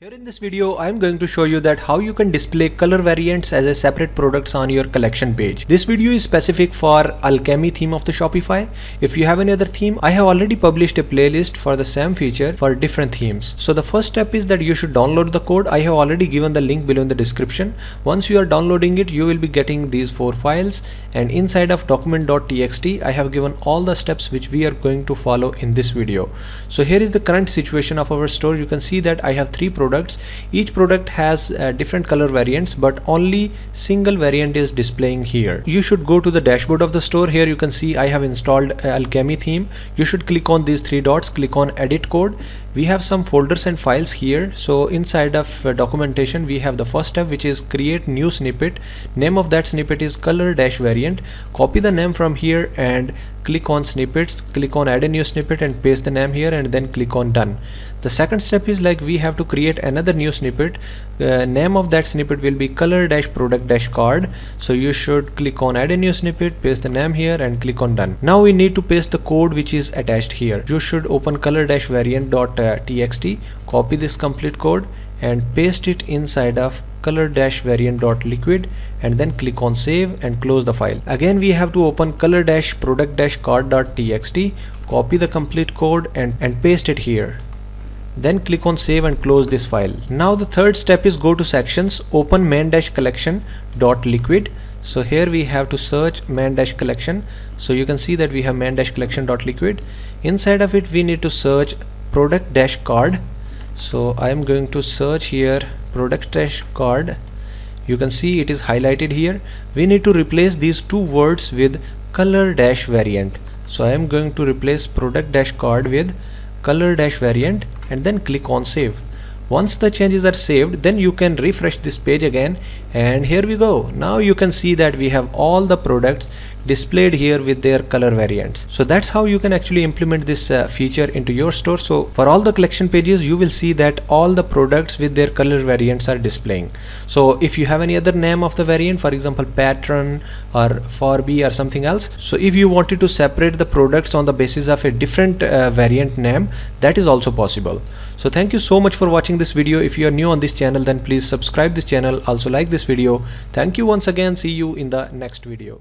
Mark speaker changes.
Speaker 1: Here in this video, I am going to show you that how you can display color variants as a separate products on your collection page. This video is specific for Alchemy theme of the Shopify. If you have any other theme, I have already published a playlist for the same feature for different themes. So the first step is that you should download the code. I have already given the link below in the description. Once you are downloading it, you will be getting these 4 files, and inside of document.txt, I have given all the steps which we are going to follow in this video. So here is the current situation of our store. You can see that I have 3 products. Each product has different color variants, but only single variant is displaying here. You should go to the dashboard of the store. Here you can see I have installed Alchemy theme. You should click on these 3 dots, click on edit code. We have some folders and files here. So inside of documentation, we have the first step, which is create new snippet. Name of that snippet is color-variant. Copy the name from here and click on snippets, click on add a new snippet and paste the name here, and then click on done. The second step is like we have to create another new snippet. Name of that snippet will be color-product-card. So you should click on add a new snippet, paste the name here and click on done. Now we need to paste the code which is attached here. You should open color-variant.txt, copy this complete code and paste it inside of color-variant.liquid, and then click on save and close the file. Again we have to open color-product-card.txt, copy the complete code and paste it here. Then click on save and close this file. Now the third step is go to sections, open main-collection.liquid. So here we have to search main-collection. So you can see that we have main-collection.liquid. Inside of it we need to search product-card. So I am going to search here product-card. You can see it is highlighted here. We need to replace these 2 words with color-variant. So I am going to replace product-card with color-variant and then click on save. Once the changes are saved, then you can refresh this page again, and here we go. Now you can see that we have all the products displayed here with their color variants. So that's how you can actually implement this feature into your store. So for all the collection pages, you will see that all the products with their color variants are displaying. So if you have any other name of the variant, for example pattern or Forby or something else, so if you wanted to separate the products on the basis of a different variant name, that is also possible. So thank you so much for watching this video. If you are new on this channel, then please subscribe this channel, also like this video. Thank you once again. See you in the next video.